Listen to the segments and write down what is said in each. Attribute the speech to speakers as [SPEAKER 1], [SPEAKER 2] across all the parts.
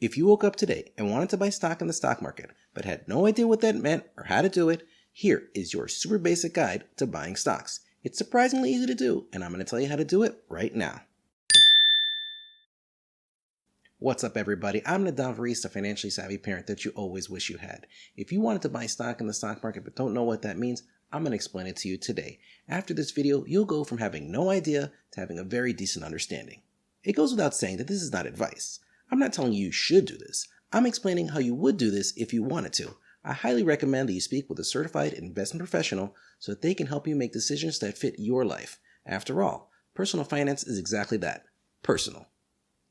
[SPEAKER 1] If you woke up today and wanted to buy stock in the stock market, but had no idea what that meant or how to do it, here is your super basic guide to buying stocks. It's surprisingly easy to do, and I'm going to tell you how to do it right now. What's up, everybody? I'm Nadav Reese, the financially savvy parent that you always wish you had. If you wanted to buy stock in the stock market but don't know what that means, I'm going to explain it to you today. After this video, you'll go from having no idea to having a very decent understanding. It goes without saying that this is not advice. I'm not telling you should do this. I'm explaining how you would do this if you wanted to. I highly recommend that you speak with a certified investment professional so that they can help you make decisions that fit your life. After all, personal finance is exactly that, personal.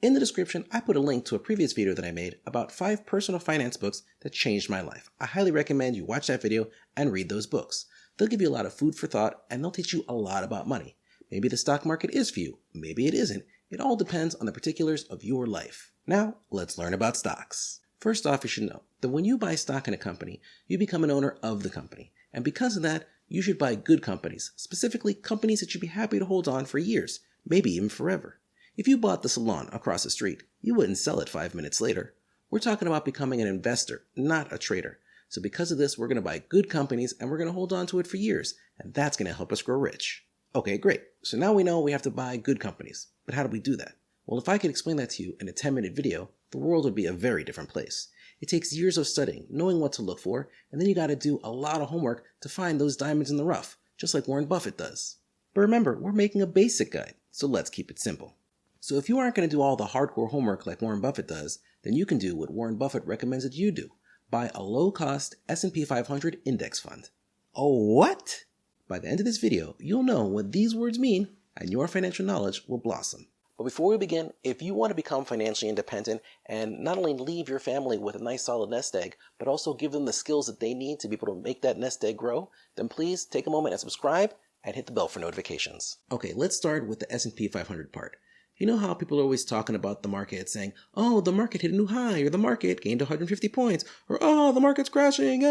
[SPEAKER 1] In the description, I put a link to a previous video that I made about 5 personal finance books that changed my life. I highly recommend you watch that video and read those books. They'll give you a lot of food for thought and they'll teach you a lot about money. Maybe the stock market is for you, maybe it isn't. It all depends on the particulars of your life. Now, let's learn about stocks. First off, you should know that when you buy stock in a company, you become an owner of the company. And because of that, you should buy good companies, specifically companies that you'd be happy to hold on for years, maybe even forever. If you bought the salon across the street, you wouldn't sell it 5 minutes later. We're talking about becoming an investor, not a trader. So because of this, we're going to buy good companies and we're going to hold on to it for years, and that's going to help us grow rich. Okay, great. So now we know we have to buy good companies. But how do we do that? Well, if I could explain that to you in a 10-minute video, the world would be a very different place. It takes years of studying, knowing what to look for, and then you got to do a lot of homework to find those diamonds in the rough, just like Warren Buffett does. But remember, we're making a basic guide, so let's keep it simple. So if you aren't going to do all the hardcore homework like Warren Buffett does, then you can do what Warren Buffett recommends that you do. Buy a low-cost S&P 500 index fund. Oh, what? By the end of this video, you'll know what these words mean, and your financial knowledge will blossom. But before we begin, if you want to become financially independent and not only leave your family with a nice solid nest egg, but also give them the skills that they need to be able to make that nest egg grow, then please take a moment and subscribe and hit the bell for notifications. Okay, let's start with the S&P 500 part. You know how people are always talking about the market saying, oh, the market hit a new high, or the market gained 150 points, or oh, the market's crashing.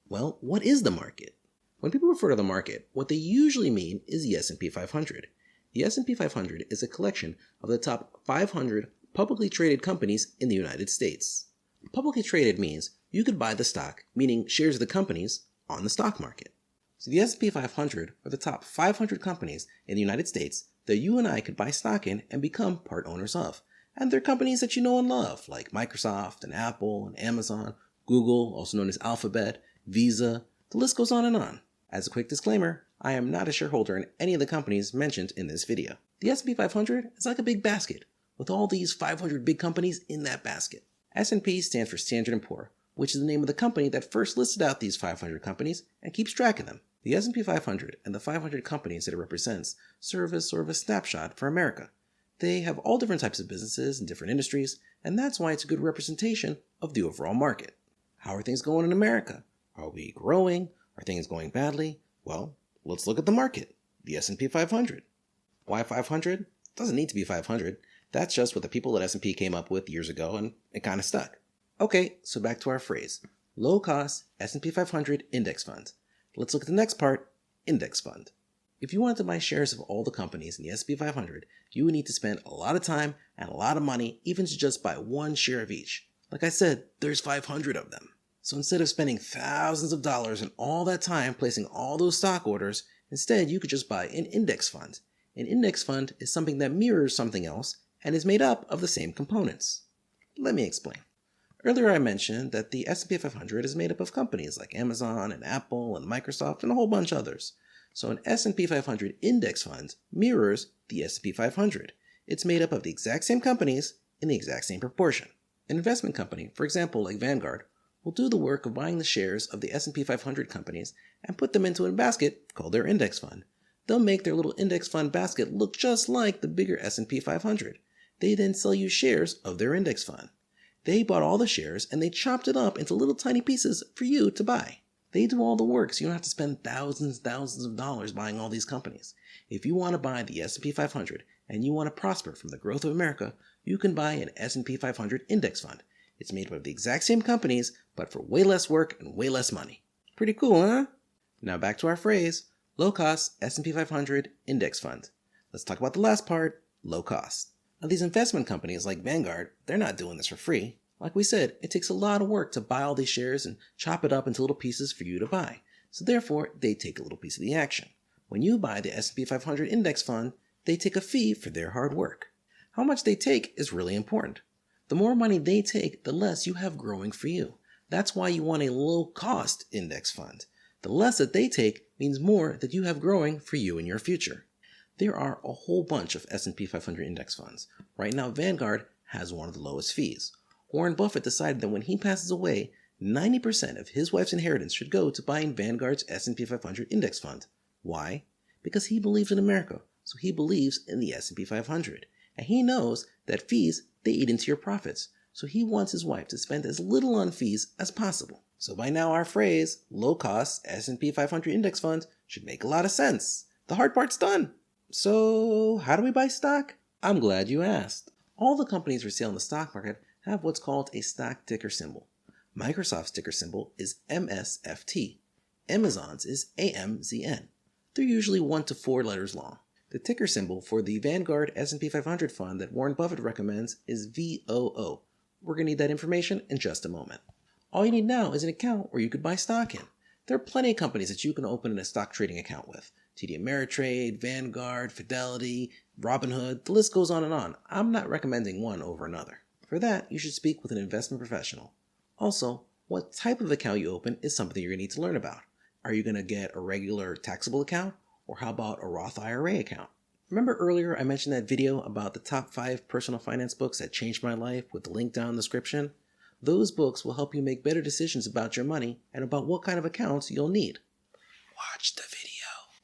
[SPEAKER 1] Well, what is the market? When people refer to the market, what they usually mean is the S&P 500. The S&P 500 is a collection of the top 500 publicly traded companies in the United States. Publicly traded means you could buy the stock, meaning shares of the companies, on the stock market. So the S&P 500 are the top 500 companies in the United States that you and I could buy stock in and become part owners of. And they're companies that you know and love, like Microsoft and Apple and Amazon, Google, also known as Alphabet, Visa, the list goes on and on. As a quick disclaimer, I am not a shareholder in any of the companies mentioned in this video. The S&P 500 is like a big basket, with all these 500 big companies in that basket. S&P stands for Standard & Poor's, which is the name of the company that first listed out these 500 companies and keeps track of them. The S&P 500 and the 500 companies that it represents serve as sort of a snapshot for America. They have all different types of businesses and different industries, and that's why it's a good representation of the overall market. How are things going in America? Are we growing? Are things going badly? Well, let's look at the market, the S&P 500. Why 500? Doesn't need to be 500. That's just what the people at S&P came up with years ago, and it kind of stuck. Okay, so back to our phrase, low-cost S&P 500 index fund. Let's look at the next part, index fund. If you wanted to buy shares of all the companies in the S&P 500, you would need to spend a lot of time and a lot of money even to just buy one share of each. Like I said, there's 500 of them. So instead of spending thousands of dollars and all that time placing all those stock orders, instead you could just buy an index fund. An index fund is something that mirrors something else and is made up of the same components. Let me explain. Earlier I mentioned that the S&P 500 is made up of companies like Amazon and Apple and Microsoft and a whole bunch others. So an S&P 500 index fund mirrors the S&P 500. It's made up of the exact same companies in the exact same proportion. An investment company, for example like Vanguard, will do the work of buying the shares of the S&P 500 companies and put them into a basket called their index fund. They'll make their little index fund basket look just like the bigger S&P 500. They then sell you shares of their index fund. They bought all the shares and they chopped it up into little tiny pieces for you to buy. They do all the work, so you don't have to spend thousands of dollars buying all these companies. If you want to buy the S&P 500 and you want to prosper from the growth of America, you can buy an S&P 500 index fund. It's made up of the exact same companies, but for way less work and way less money. Pretty cool, huh? Now back to our phrase, low-cost S&P 500 index fund. Let's talk about the last part, low cost. Now these investment companies like Vanguard, they're not doing this for free. Like we said, it takes a lot of work to buy all these shares and chop it up into little pieces for you to buy. So therefore, they take a little piece of the action. When you buy the S&P 500 index fund, they take a fee for their hard work. How much they take is really important. The more money they take, the less you have growing for you. That's why you want a low-cost index fund. The less that they take means more that you have growing for you in your future. There are a whole bunch of S&P 500 index funds. Right now, Vanguard has one of the lowest fees. Warren Buffett decided that when he passes away, 90% of his wife's inheritance should go to buying Vanguard's S&P 500 index fund. Why? Because he believes in America, so he believes in the S&P 500. And he knows that fees, they eat into your profits, so he wants his wife to spend as little on fees as possible. So by now our phrase, low-cost S&P 500 index fund, should make a lot of sense. The hard part's done. So how do we buy stock? I'm glad you asked. All the companies for sale in the stock market have what's called a stock ticker symbol. Microsoft's ticker symbol is MSFT. Amazon's is AMZN. They're usually 1 to 4 letters long. The ticker symbol for the Vanguard S&P 500 fund that Warren Buffett recommends is VOO. We're going to need that information in just a moment. All you need now is an account where you could buy stock in. There are plenty of companies that you can open a stock trading account with. TD Ameritrade, Vanguard, Fidelity, Robinhood, the list goes on and on. I'm not recommending one over another. For that, you should speak with an investment professional. Also, what type of account you open is something you're going to need to learn about. Are you going to get a regular taxable account? Or how about a Roth IRA account? Remember earlier I mentioned that video about the top 5 personal finance books that changed my life with the link down in the description? Those books will help you make better decisions about your money and about what kind of accounts you'll need. Watch the video.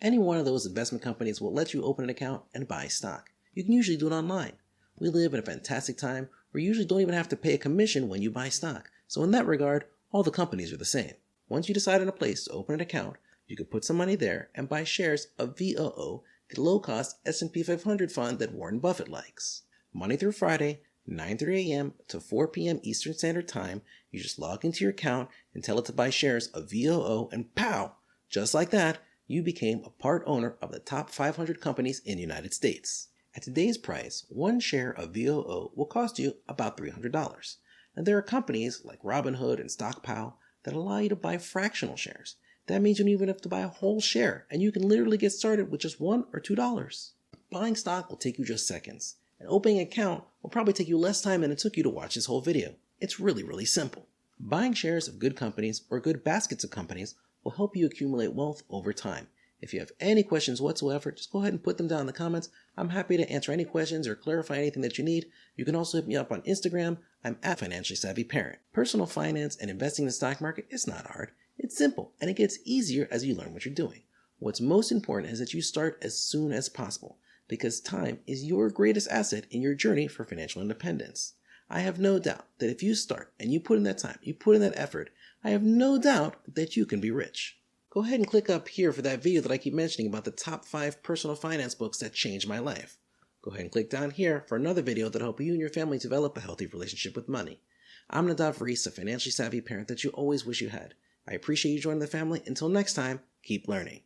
[SPEAKER 1] Any one of those investment companies will let you open an account and buy stock. You can usually do it online. We live in a fantastic time where you usually don't even have to pay a commission when you buy stock. So in that regard, all the companies are the same. Once you decide on a place to open an account, you could put some money there and buy shares of VOO, the low-cost S&P 500 fund that Warren Buffett likes. Monday through Friday, 9:30 a.m. to 4 p.m. Eastern Standard Time, you just log into your account and tell it to buy shares of VOO, and pow! Just like that, you became a part owner of the top 500 companies in the United States. At today's price, one share of VOO will cost you about $300. And there are companies like Robinhood and StockPile that allow you to buy fractional shares. That means you don't even have to buy a whole share, and you can literally get started with just $1 or $2. Buying stock will take you just seconds, and opening an account will probably take you less time than it took you to watch this whole video. It's really simple. Buying shares of good companies or good baskets of companies will help you accumulate wealth over time. If you have any questions whatsoever, just go ahead and put them down in the comments. I'm happy to answer any questions or clarify anything that you need. You can also hit me up on Instagram. I'm at Financially Savvy Parent. Personal finance and investing in the stock market is not hard. It's simple, and it gets easier as you learn what you're doing. What's most important is that you start as soon as possible, because time is your greatest asset in your journey for financial independence. I have no doubt that if you start and you put in that time, you put in that effort, I have no doubt that you can be rich. Go ahead and click up here for that video that I keep mentioning about the top 5 personal finance books that changed my life. Go ahead and click down here for another video that'll help you and your family develop a healthy relationship with money. I'm Nadav Reese, a financially savvy parent that you always wish you had. I appreciate you joining the family. Until next time, keep learning.